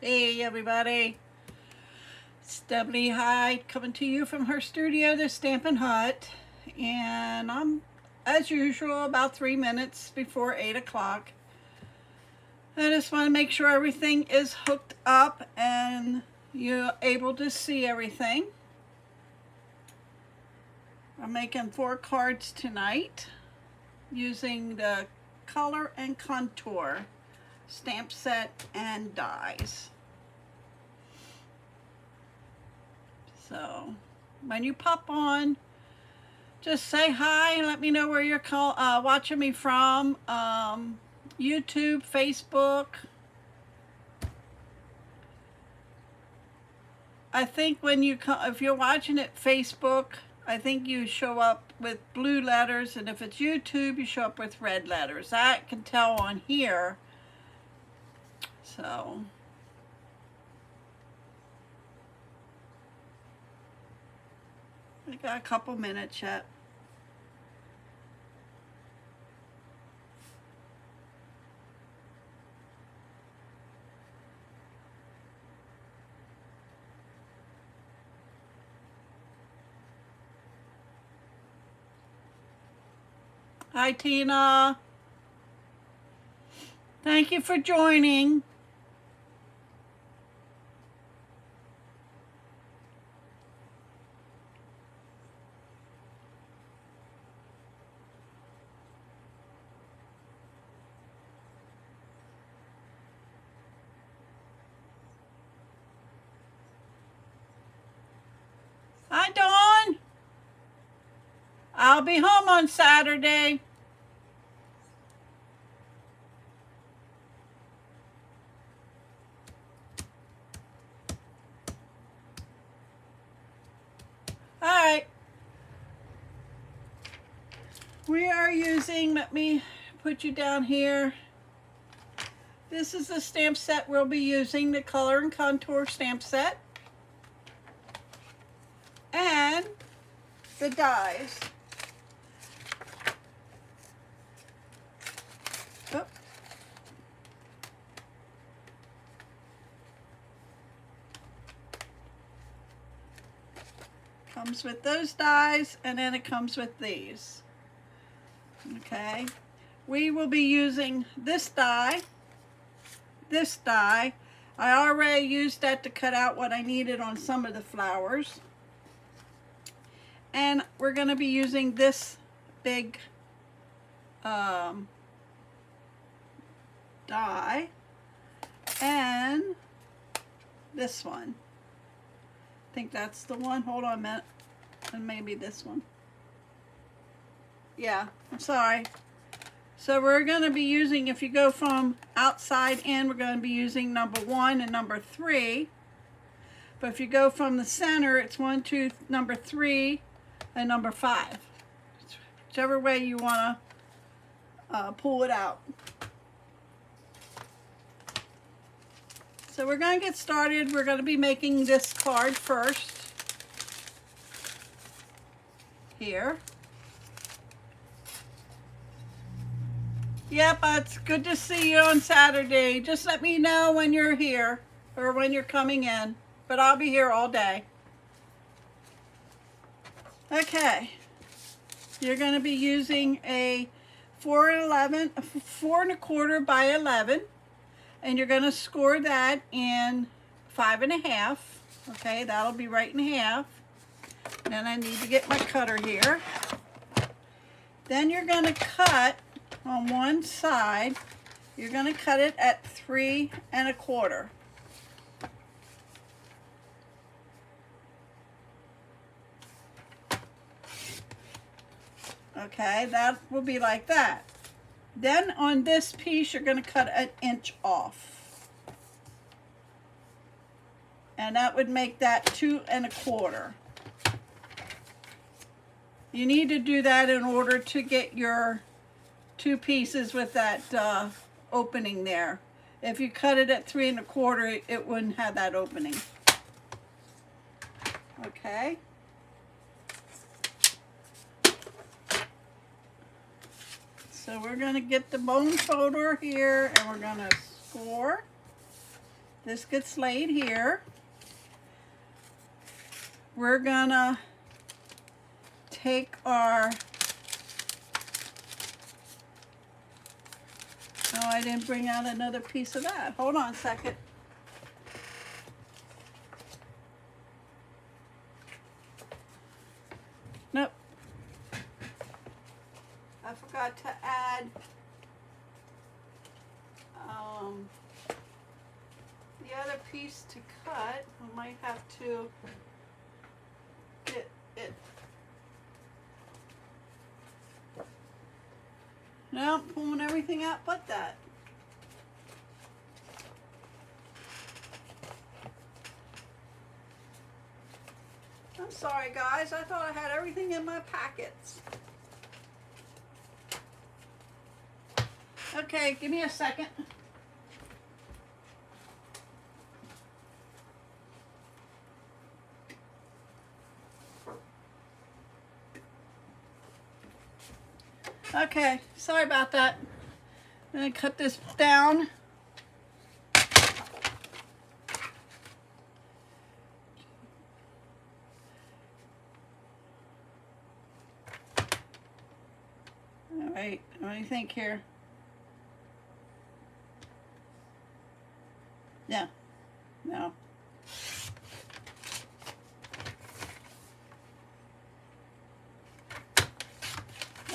Hey everybody, Stephanie Hyde coming to you from her studio, the Stampin' Hut, and I'm, as usual, about 3 minutes before 8 o'clock. I just want to make sure everything is hooked up and you're able to see everything. I'm making 4 cards tonight using the Color and Contour stamp set and dies. So when you pop on, just say hi and let me know where you're watching me from. YouTube, Facebook. I think when you if you're watching it Facebook, I think you show up with blue letters, and if it's YouTube, you show up with red letters. I can tell on here. So I got a couple minutes yet. Hi Tina. Thank you for joining. Hi Dawn. I'll be home on Saturday. All right. We are using, let me put you down here. This is the stamp set we'll be using, the Color and Contour stamp set. And the dies. Oh. Comes with those dies, and then it comes with these. Okay, we will be using this die. This die, I already used that to cut out what I needed on some of the flowers. And we're going to be using this big die and this one. I think that's the one. Hold on a minute. And maybe this one. Yeah, I'm sorry. So we're going to be using, if you go from outside in, we're going to be using number 1 and number 3. But if you go from the center, it's 1, 2, number 3, and number 5. Whichever way you want to pull it out. So we're going to get started. We're going to be making this card first. Here. Yep, it's good to see you on Saturday. Just let me know when you're here or when you're coming in. But I'll be here all day. Okay. You're going to be using a 4 and 1/4 by 11. And you're going to score that in 5 1/2. Okay, that'll be right in half. Then I need to get my cutter here. Then you're going to cut on one side. You're going to cut it at 3 1/4. Okay, that will be like that. Then on this piece, you're going to cut 1 inch off. And that would make that 2 1/4. You need to do that in order to get your 2 pieces with that opening there. If you cut it at 3 1/4, it wouldn't have that opening. Okay. So we're going to get the bone folder here and we're going to score. this gets laid here. We're gonna take our, oh, I didn't bring out another piece of that. Hold on a second. Nope. I forgot to add the other piece to cut. I might have to get it. No, pulling everything out but that. I'm sorry guys, I thought I had everything in my packets. Okay, give me a second. Okay, sorry about that. I'm gonna cut this down. All right, what do you think here? Yeah, no.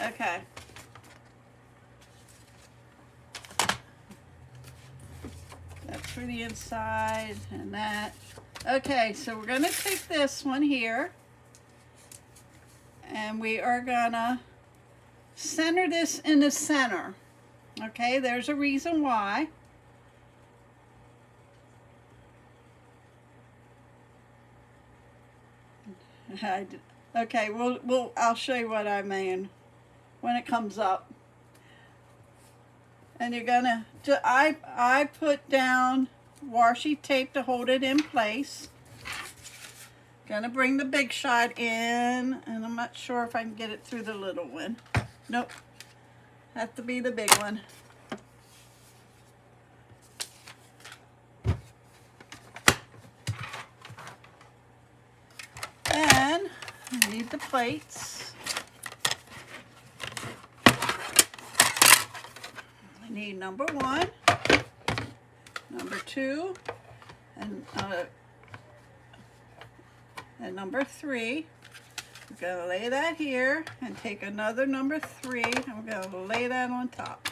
Okay. That's for the inside and that. Okay, so we're gonna take this one here and we are gonna center this in the center. Okay, there's a reason why. Okay, I'll show you what I mean when it comes up. And you're gonna, I put down washi tape to hold it in place. Gonna bring the big shot in, and I'm not sure if I can get it through the little one. Nope, have to be the big one. And I need the plates. I need number 1, number 2, and number 3. We're going to lay that here and take another number 3 and we're going to lay that on top.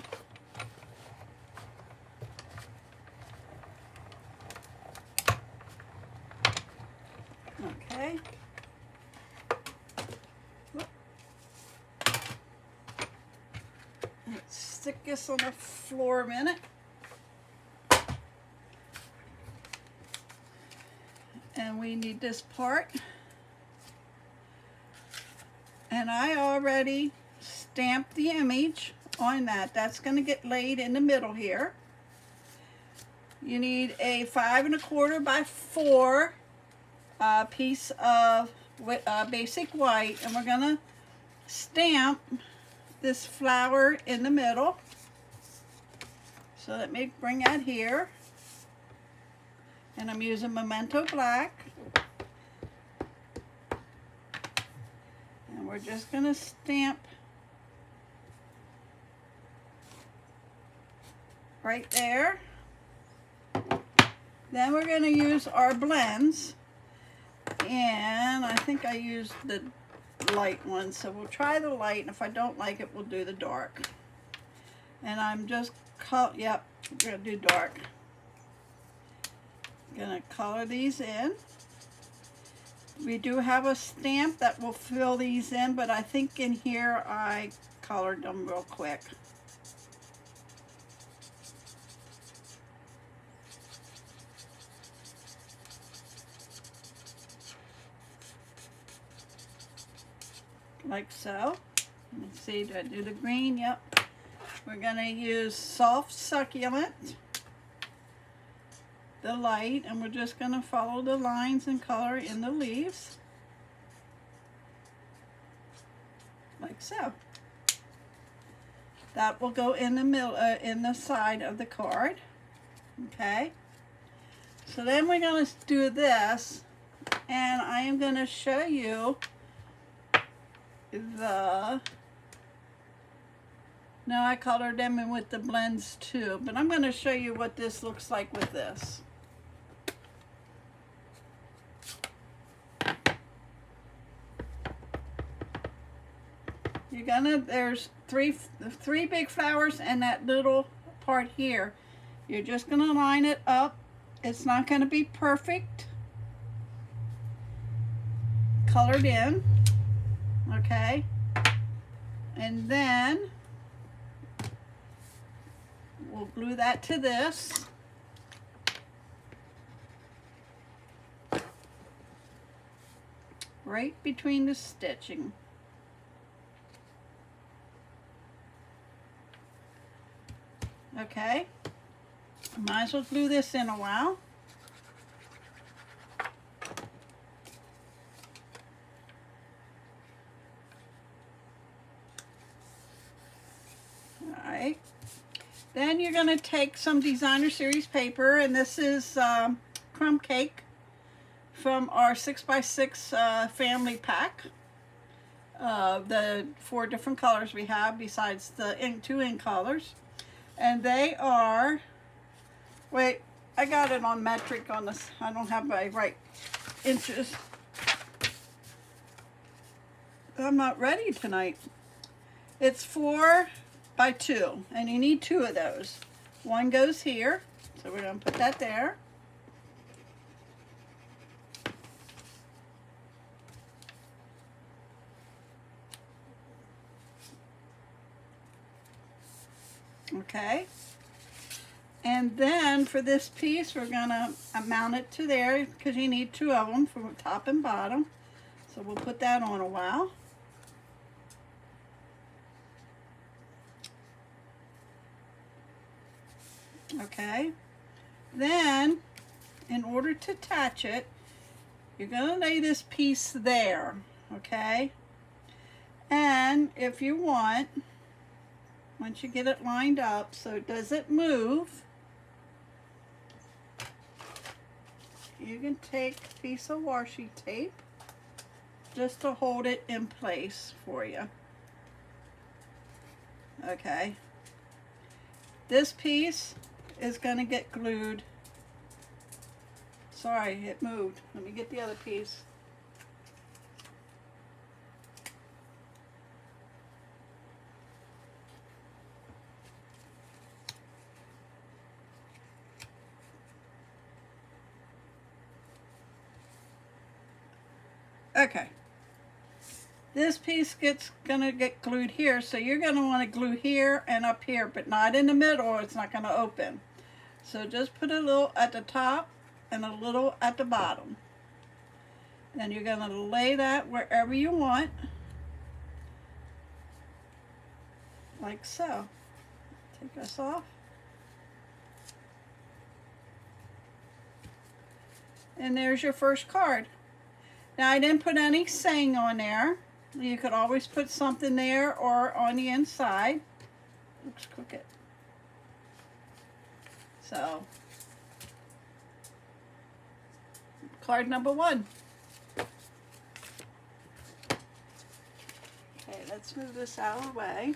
Okay. Let's stick this on the floor a minute. And we need this part. And I already stamped the image on that. That's going to get laid in the middle here. You need a 5 1/4 by 4 piece of basic white, and we're going to stamp this flower in the middle. So let me bring that here. And I'm using Memento Black. And we're just going to stamp right there. Then we're going to use our blends. And I think I used the light one, so we'll try the light, and if I don't like it, we'll do the dark. And I'm just, yep, we're going to do dark. Gonna color these in. We do have a stamp that will fill these in, but I think in here I colored them real quick. Like so. Let's see, do I do the green? Yep. We're gonna use Soft Succulent, the light, and we're just going to follow the lines and color in the leaves like so. That will go in the middle, in the side of the card. Okay, So then we're going to do this, and I am going to show you the, no, I colored them in with the blends too, but I'm going to show you what this looks like with this. You're gonna, there's three big flowers and that little part here. You're just gonna line it up. It's not gonna be perfect colored in, okay? And then we'll glue that to this. Right between the stitching. Okay, might as well glue this in a while. Alright, then you're going to take some Designer Series paper, and this is Crumb Cake from our 6x6 family pack. The 4 different colors we have besides the two ink colors. And they are, wait, I got it on metric on this. I don't have my right inches. I'm not ready tonight. It's 4 by 2, and you need 2 of those. One goes here, so we're going to put that there. Okay, and then for this piece we're gonna mount it to there because you need 2 of them from top and bottom, so we'll put that on a while. Okay, then in order to attach it, you're gonna lay this piece there, okay, and if you want, once you get it lined up so it doesn't move, you can take a piece of washi tape just to hold it in place for you. Okay. This piece is going to get glued. Sorry, it moved. Let me get the other piece. Okay, this piece gonna get glued here, so you're gonna want to glue here and up here, but not in the middle, or it's not gonna open. So just put a little at the top and a little at the bottom. Then you're gonna lay that wherever you want, like so. Take this off. And there's your first card. Now I didn't put any saying on there. You could always put something there or on the inside. Looks crooked. So, card number 1. Okay, let's move this out of the way.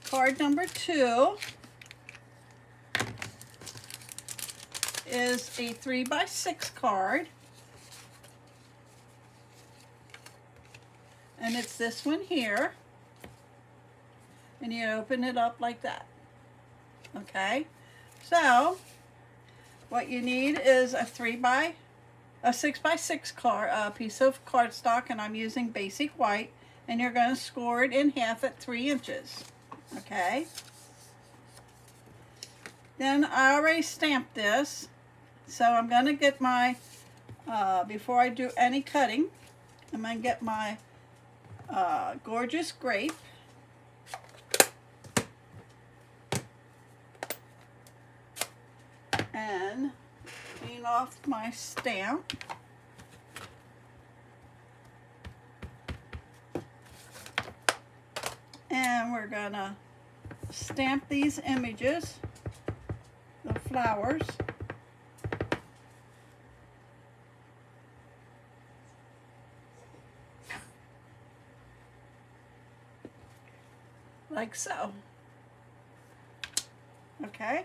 Card number 2 is a 3x6 card. And it's this one here, and you open it up like that. Okay, so what you need is a 6x6 card, piece of cardstock, and I'm using basic white, and you're going to score it in half at 3 inches. Okay, then I already stamped this, so I'm going to get my before I do any cutting, I'm going to get my Gorgeous Grape, and clean off my stamp. And we're gonna stamp these images, the flowers. like so. Okay,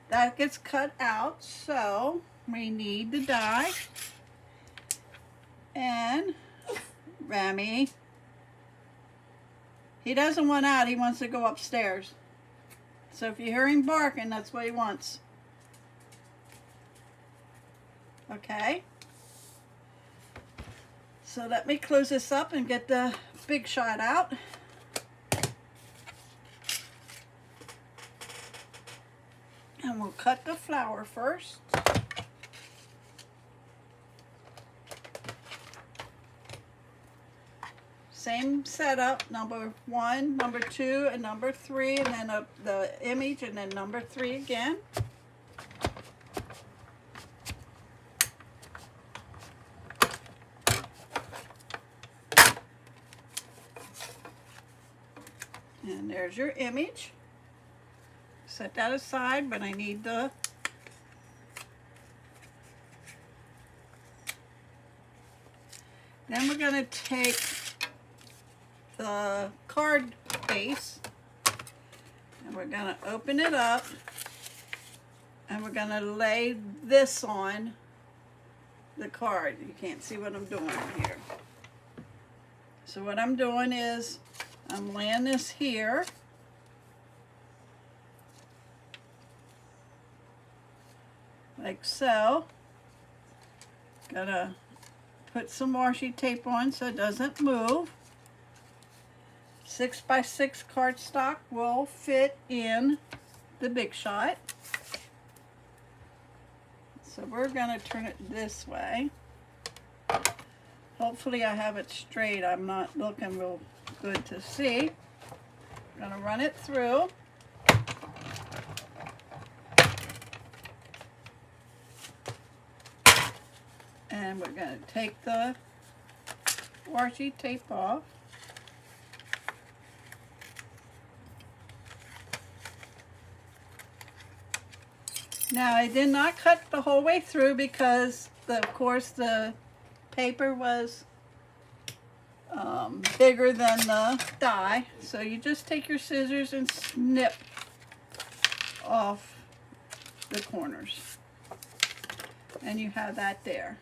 that gets cut out, so we need the die. And Remy, he doesn't want out, he wants to go upstairs. So if you hear him barking, that's what he wants. Okay. So let me close this up and get the Big Shot out. And we'll cut the flower first. Same setup, number 1, number 2, and number 3, and then the image, and then number 3 again. And there's your image. Set that aside, but I need the then we're going to take the card base and we're going to open it up and we're going to lay this on the card. You can't see what I'm doing here. So what I'm doing is I'm laying this here. Like so. Gotta put some washi tape on so it doesn't move. 6x6 cardstock will fit in the Big Shot. So we're gonna turn it this way. Hopefully I have it straight. I'm not looking real good to see. I'm gonna run it through. And we're gonna take the washi tape off. Now I did not cut the whole way through because of course the paper was bigger than the die. So you just take your scissors and snip off the corners. And you have that there.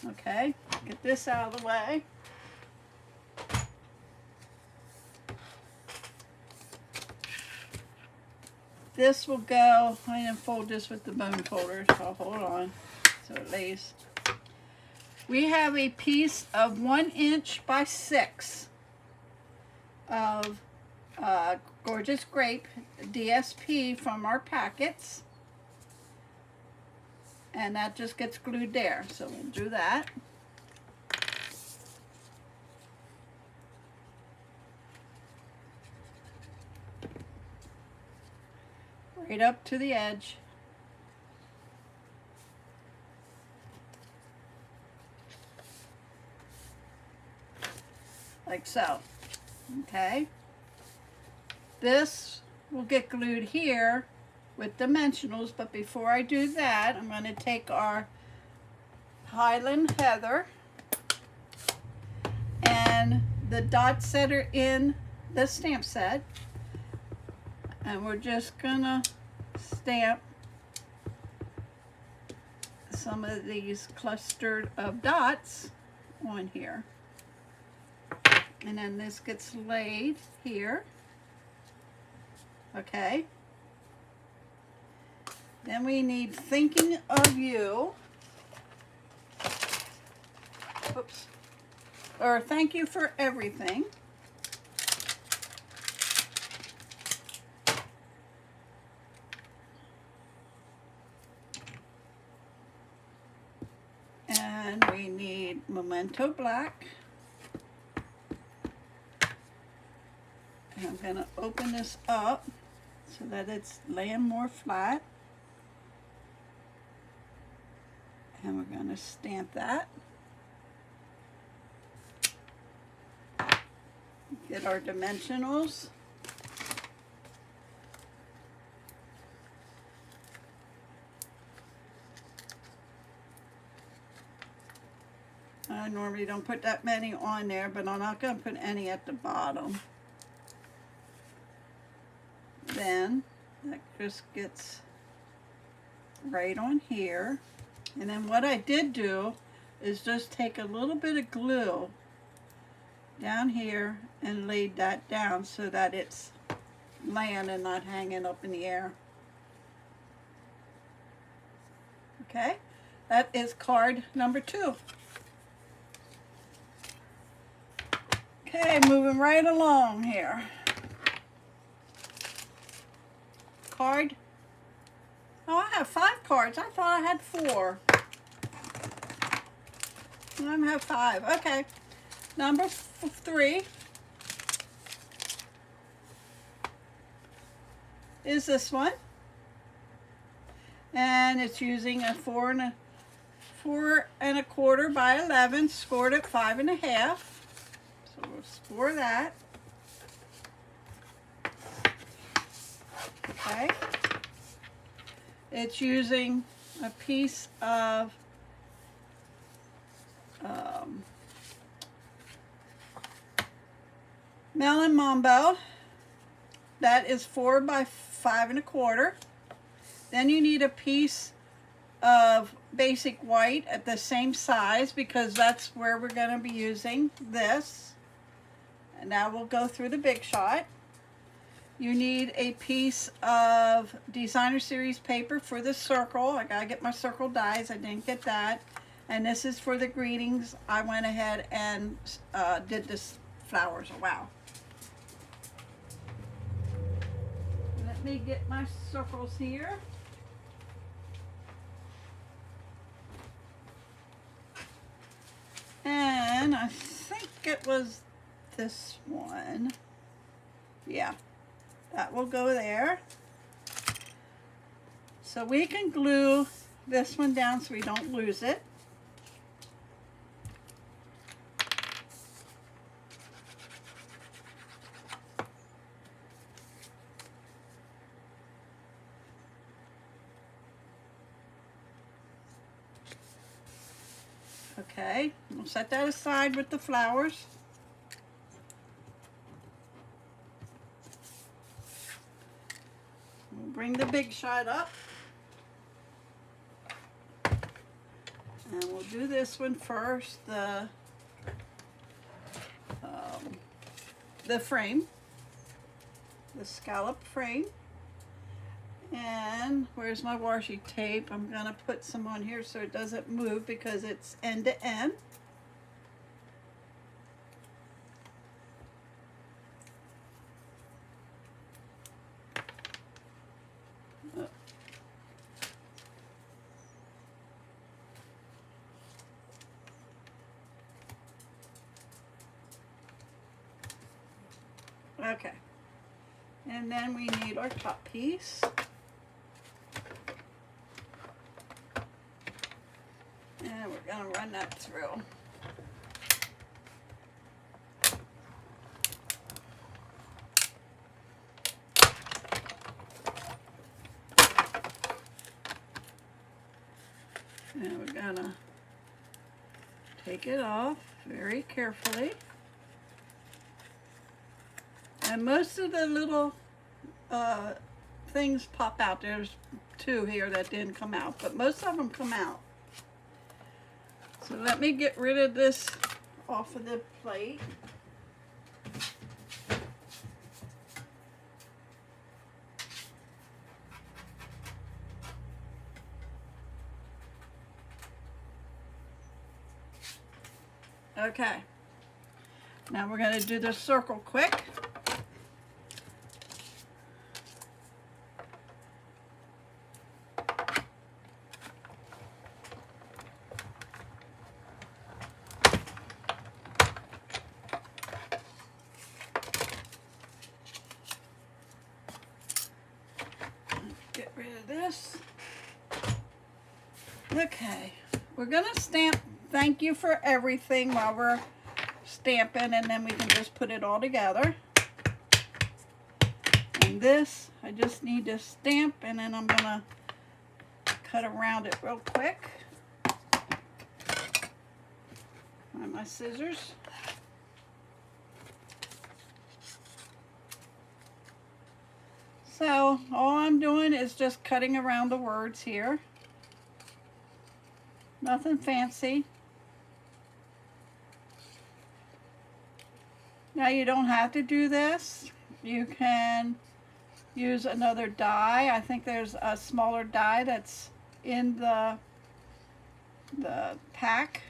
Okay, get this out of the way. This will go, I didn't fold this with the bone folder, so hold on so it lays. We have a piece of 1 inch by 6 of Gorgeous Grape DSP from our packets. And that just gets glued there. So we'll do that. Right up to the edge. Like so. Okay. This will get glued here with dimensionals, but before I do that, I'm going to take our Highland Heather and the dots that are in the stamp set, and we're just going to stamp some of these clustered of dots on here. And then this gets laid here. Okay. Then we need Thinking of You. Oops. Or Thank You for Everything. And we need Memento Black. And I'm going to open this up so that it's laying more flat. And we're going to stamp that. Get our dimensionals. I normally don't put that many on there, but I'm not going to put any at the bottom. then that just gets right on here. And then what I did do is just take a little bit of glue down here and laid that down so that it's laying and not hanging up in the air. Okay, that is card number 2. Okay, moving right along here. Card. Oh, I have 5 cards. I thought I had 4. I have 5. Okay. Number 3 is this one. And it's using a 4 1/4 by 11, scored at 5 1/2. So we'll score that. Okay. It's using a piece of Melon Mambo. That is 4 by 5 1/4. Then you need a piece of basic white at the same size because that's where we're going to be using this. And now we'll go through the Big Shot. You need a piece of Designer Series paper for the circle. I gotta get my circle dies. I didn't get that. And this is for the greetings. I went ahead and did this flowers. Wow. Let me get my circles here. And I think it was this one. Yeah, that will go there. So we can glue this one down so we don't lose it. Okay, we'll set that aside with the flowers. We'll bring the Big Shot up. And we'll do this one first, the frame, the scallop frame. And where's my washi tape? I'm gonna put some on here so it doesn't move because it's end to end. Okay, and then we need our top piece. And we're going to run that through. And we're going to take it off very carefully. And most of the little things pop out. There's 2 here that didn't come out, but most of them come out. So let me get rid of this off of the plate. Okay. Now we're going to do the circle quick. Get rid of this. Okay, we're gonna stamp thank you for everything while we're stamping, and then we can just put it all together. And this, I just need to stamp, and then I'm gonna cut around it real quick. Find my scissors. So all I'm doing is just cutting around the words here. Nothing fancy. Now you don't have to do this. You can use another die. I think there's a smaller die that's in the pack.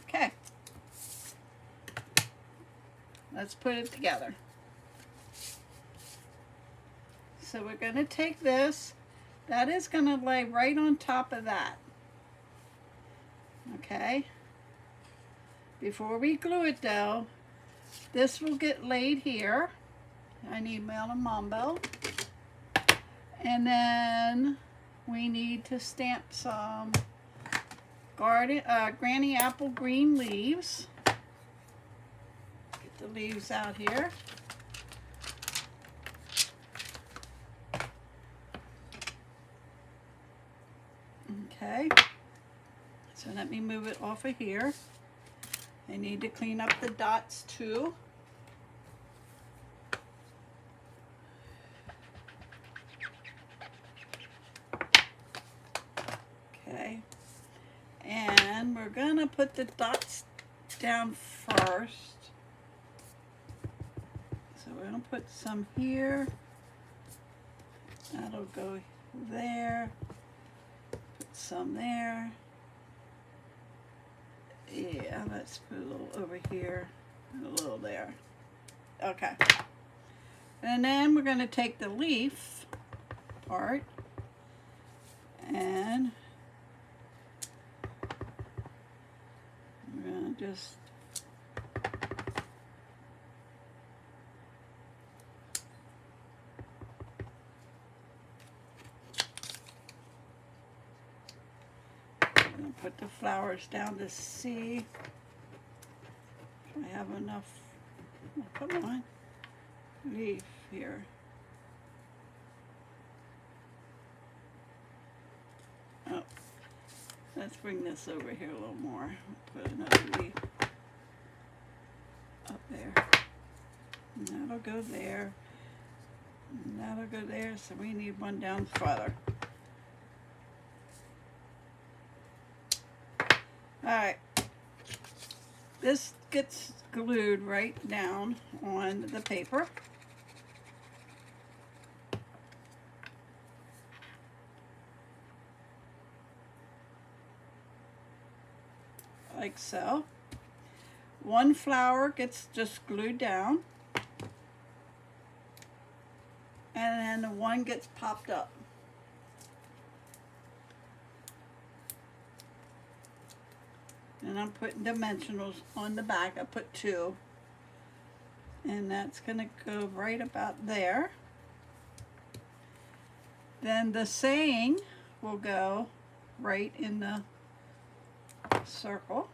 Okay. Let's put it together. So we're going to take this. That is going to lay right on top of that. Okay. Before we glue it though, this will get laid here. I need Mel and Mambo. And then we need to stamp some Granny Apple green leaves. Get the leaves out here. Okay, so let me move it off of here. I need to clean up the dots too. Okay, and we're gonna put the dots down first. So we're gonna put some here. That'll go there. Some there. Yeah, let's put a little over here, a little there. Okay. And then we're going to take the leaf part and we're going to just put the flowers down to see if I have enough. Oh, come on, leaf here. Oh, let's bring this over here a little more. Put another leaf up there. And that'll go there. And that'll go there. So we need one down further. Alright, this gets glued right down on the paper. Like so. One flower gets just glued down. And then the one gets popped up. And I'm putting dimensionals on the back. I put 2. And that's going to go right about there. Then the saying will go right in the circle.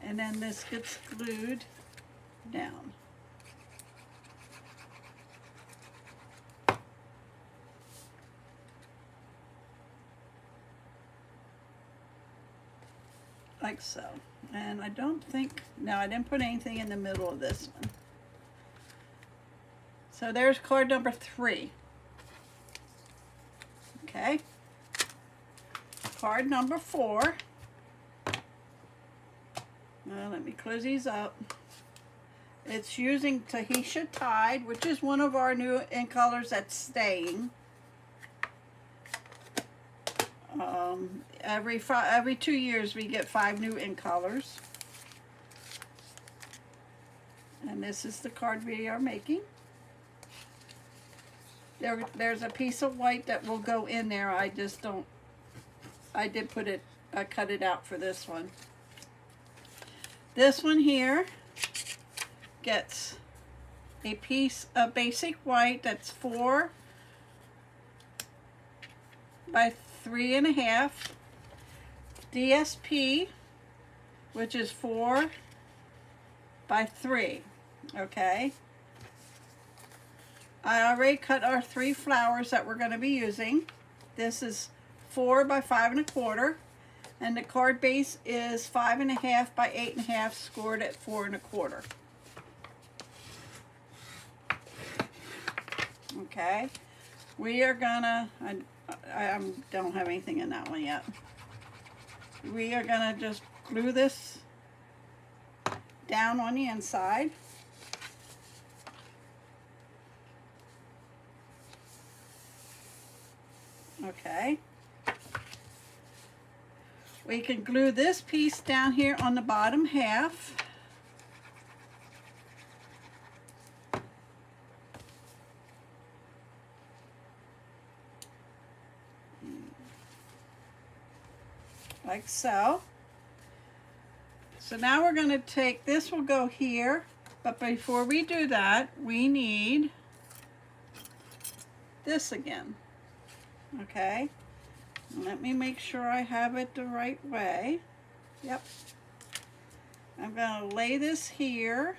And then this gets glued down. Like so. And I don't think, no, I didn't put anything in the middle of this one. So there's card number 3. Okay. Card number 4. Now let me close these up. It's using Tahisha Tide, which is one of our new ink colors that's staying. Every 2 years we get 5 new ink colors. And this is the card we are making. There's a piece of white that will go in there. I just don't, I did put it, I cut it out for this one. This one here gets a piece of basic white that's 4 by 3.5 DSP which is 4 by 3, okay? I already cut our 3 flowers that we're going to be using. This is 4 by 5 1/4, and the card base is 5 1/2 by 8 1/2, scored at 4 1/4. Okay, we are gonna, I don't have anything in that one yet. We are gonna just glue this down on the inside. Okay. We can glue this piece down here on the bottom half. Like so. So now we're going to take, this will go here, but before we do that, we need this again. Okay, let me make sure I have it the right way. Yep. I'm going to lay this here.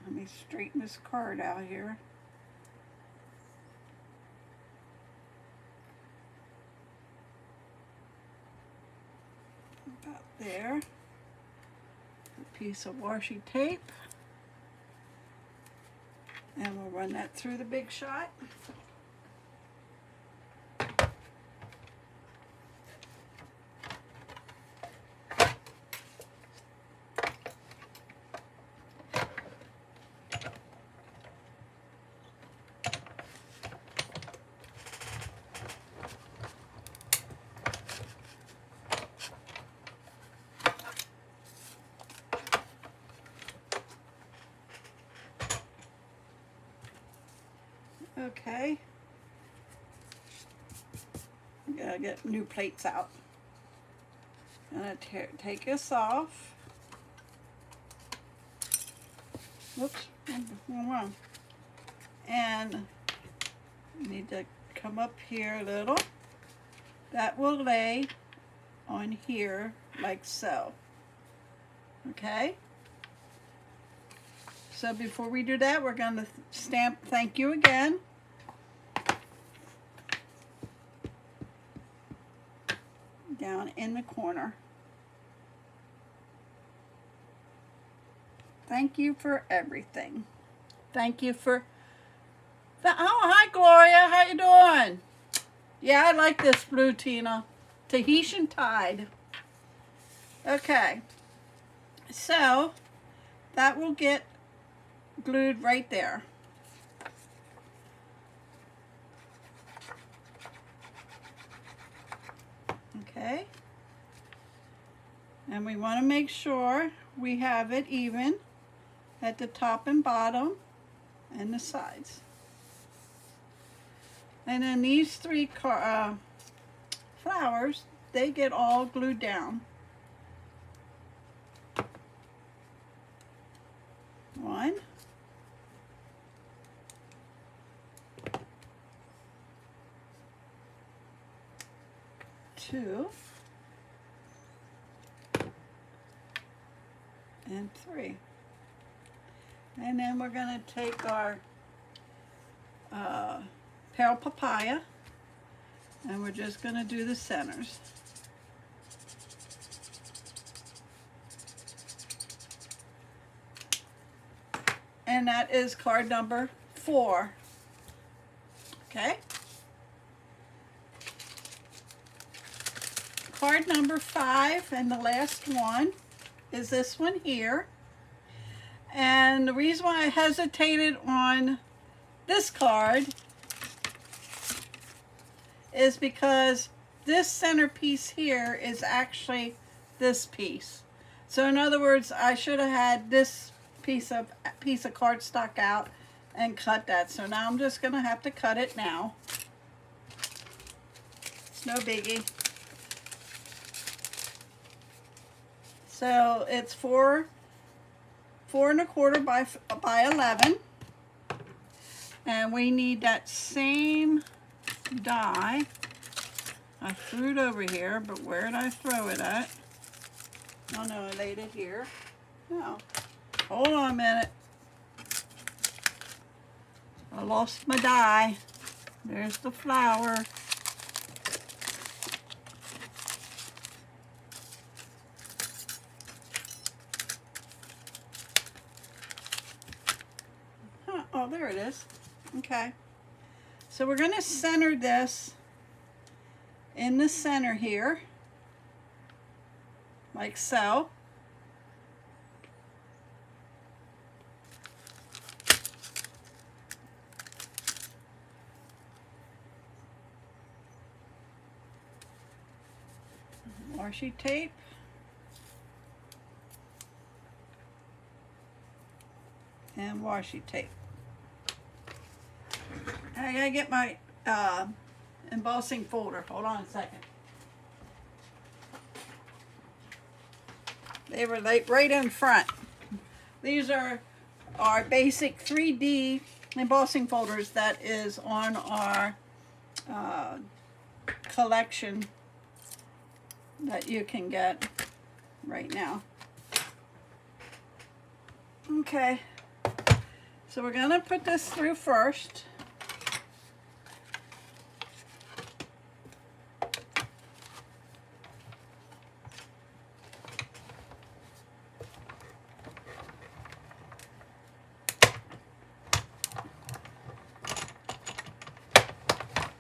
Let me straighten this card out here. About there. A piece of washi tape. And we'll run that through the Big Shot. Okay, I'm gonna get new plates out. I'm gonna take this off. Whoops, wrong. And you need to come up here a little. That will lay on here like so. Okay? So before we do that, we're going to stamp "Thank you" again. Down in the corner. Thank you for everything. Thank you for the, oh, hi Gloria, how you doing? Yeah, I like this blue, Tina. Tahitian Tide. Okay, so that will get glued right there. Okay, and we want to make sure we have it even at the top and bottom and the sides. And then these 3 flowers, they get all glued down. 1, 2, and 3. And then we're going to take our pearl papaya, and we're just going to do the centers. And that is card number 4. Okay? Card number 5, and the last one, is this one here. And the reason why I hesitated on this card is because this centerpiece here is actually this piece. So in other words, I should have had this piece of cardstock out and cut that. So now I'm just gonna have to cut it now. It's no biggie. So it's 4 1/4 by 11, and we need that same die. I threw it over here, but where did I throw it at? Oh no, I laid it here. No. Hold on a minute. I lost my die. There's the flour. Huh. Oh, there it is. Okay. So we're going to center this in the center here, like so. Washi tape. And washi tape. I gotta get my embossing folder. Hold on a second. They were like right in front. These are our basic 3D embossing folders that is on our collection that you can get right now. Okay, so we're gonna put this through first.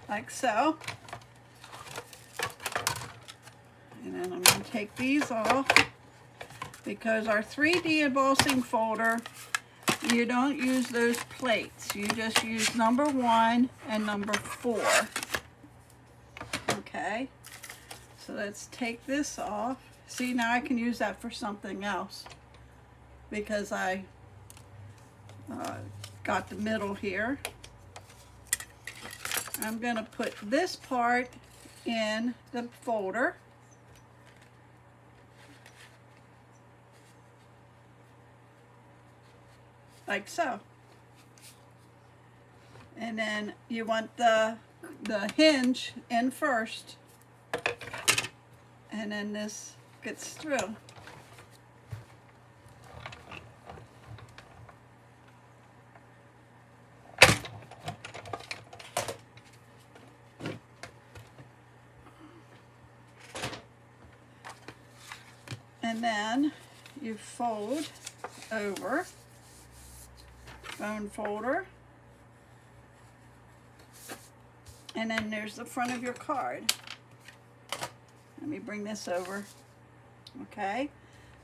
Like so. And then I'm going to take these off because our 3D embossing folder, you don't use those plates. You just use number 1 and number 4. Okay, so let's take this off. See, now I can use that for something else because I got the middle here. I'm going to put this part in the folder. Like so. And then you want the hinge in first. And then this gets through. And then you fold over, phone folder, and then there's the front of your card. Let me bring this over. Okay,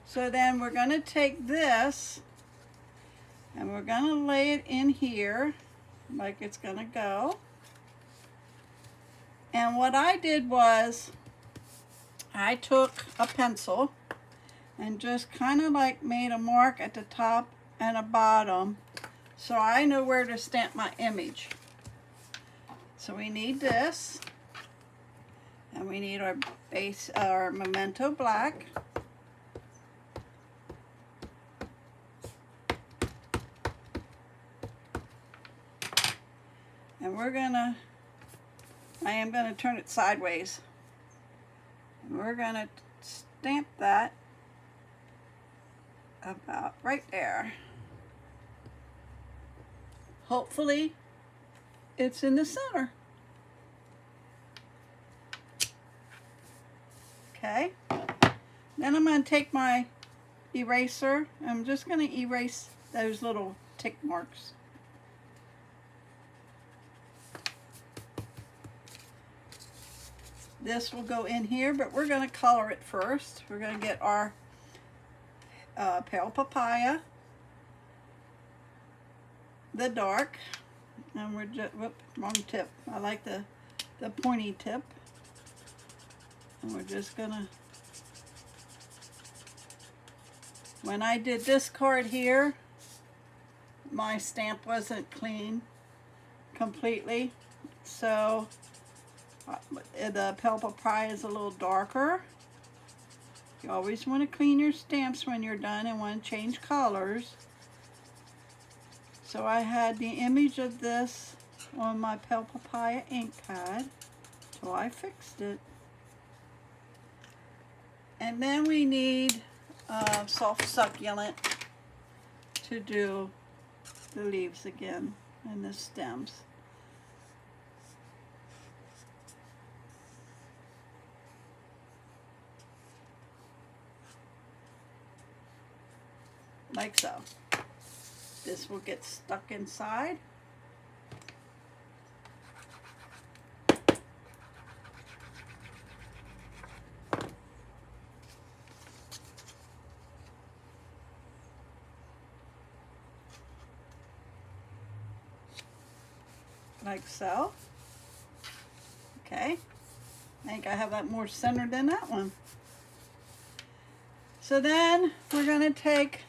so then we're going to take this and we're going to lay it in here like it's going to go. And what I did was I took a pencil and just kind of like made a mark at the top and a bottom so I know where to stamp my image. So we need this, and we need our base, our Memento Black. And I am gonna turn it sideways. And we're gonna stamp that about right there. Hopefully it's in the center. Okay, then I'm going to take my eraser. I'm just going to erase those little tick marks. This will go in here, but we're going to color it first. We're going to get our Pale Papaya, the dark, and we're just, whoop, wrong tip. I like the pointy tip. And we're just gonna, when I did this card here, my stamp wasn't clean completely, so the Pale Papaya is a little darker. You always want to clean your stamps when you're done and want to change colors. So I had the image of this on my Pale Papaya ink pad, so I fixed it. And then we need soft succulent to do the leaves again and the stems. Like so. This will get stuck inside. Like so. Okay. I think I have that more centered than that one. So then we're going to take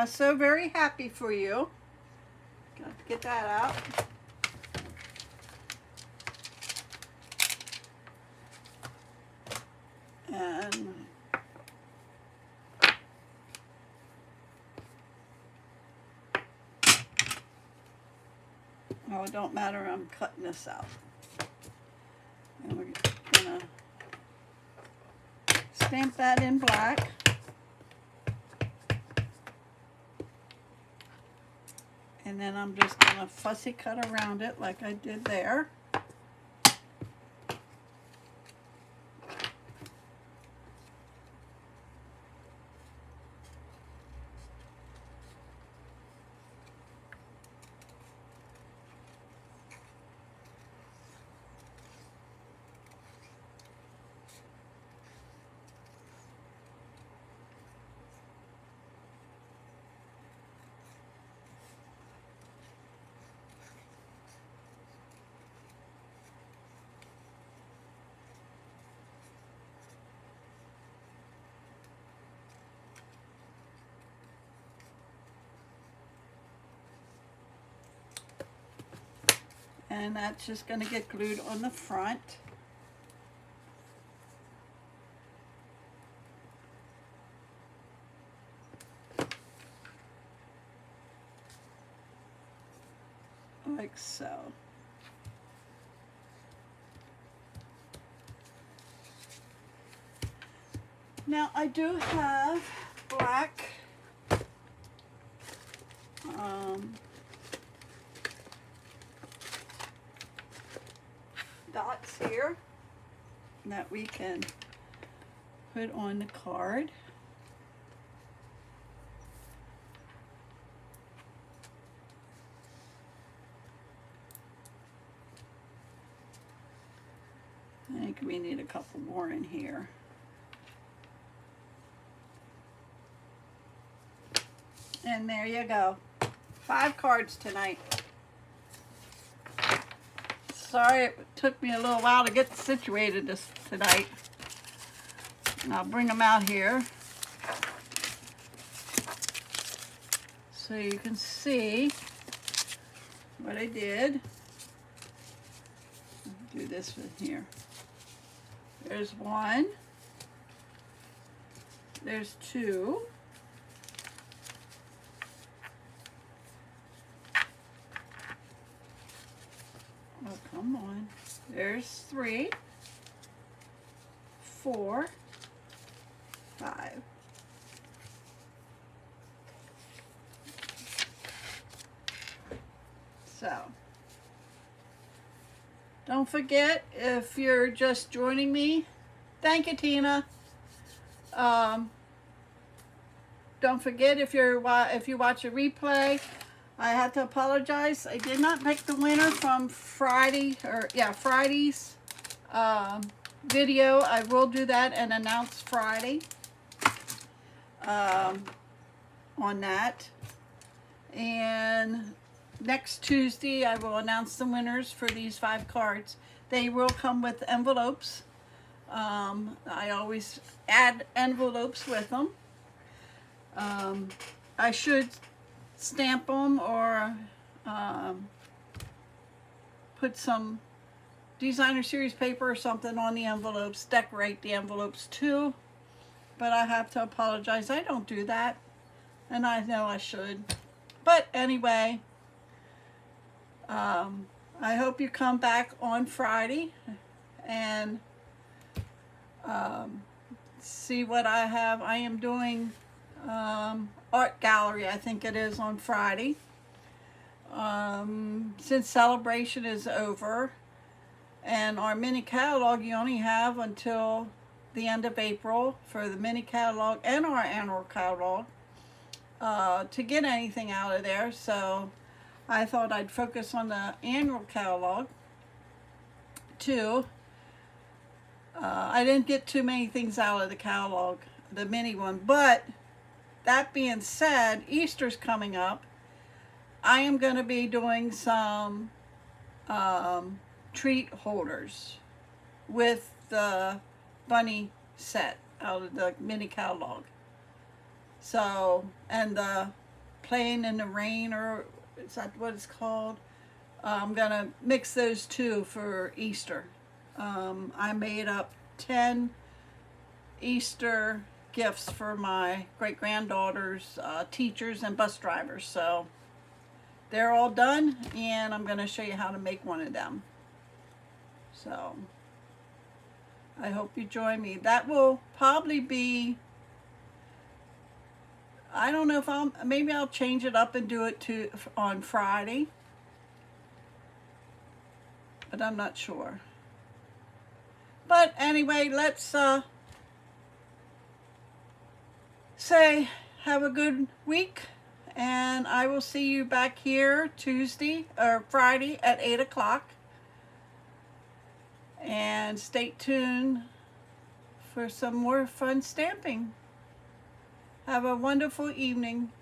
So Very Happy For You. Got to get that out. And oh, it don't matter, I'm cutting this out. And we're gonna stamp that in black. And then I'm just gonna fussy cut around it like I did there. And that's just going to get glued on the front. Like so. Now I do have black dots here that we can put on the card. I think we need a couple more in here. And there you go. 5 cards tonight. Sorry it took me a little while to get situated tonight. And I'll bring them out here so you can see what I did. Do this with here. There's 1. There's 2. Oh, come on. There's 3, 4, 5. So, don't forget, if you're just joining me, thank you, Tina. Don't forget, if you watch a replay, I have to apologize. I did not pick the winner from Friday's video. I will do that and announce Friday on that. And next Tuesday, I will announce the winners for these 5 cards. They will come with envelopes. I always add envelopes with them. I should stamp them or put some designer series paper or something on the envelopes, decorate the envelopes too, but I have to apologize, I don't do that, and I know I should. But anyway, I hope you come back on Friday and see what I have. I am doing art gallery, I think it is, on Friday. Since celebration is over, and our mini catalog, you only have until the end of April for the mini catalog and our annual catalog to get anything out of there. So I thought I'd focus on the annual catalog too. I didn't get too many things out of the catalog, the mini one, but that being said, Easter's coming up. I am going to be doing some treat holders with the bunny set out of the mini catalog. So, and the playing in the rain, or is that what it's called? I'm going to mix those two for Easter. I made up 10 Easter gifts for my great-granddaughters, teachers, and bus drivers. So they're all done, and I'm going to show you how to make one of them. So I hope you join me. That will probably be, I don't know if maybe I'll change it up and do it on Friday, but I'm not sure. But anyway, let's say have a good week, and I will see you back here Tuesday or Friday at 8 o'clock. And stay tuned for some more fun stamping. Have a wonderful evening.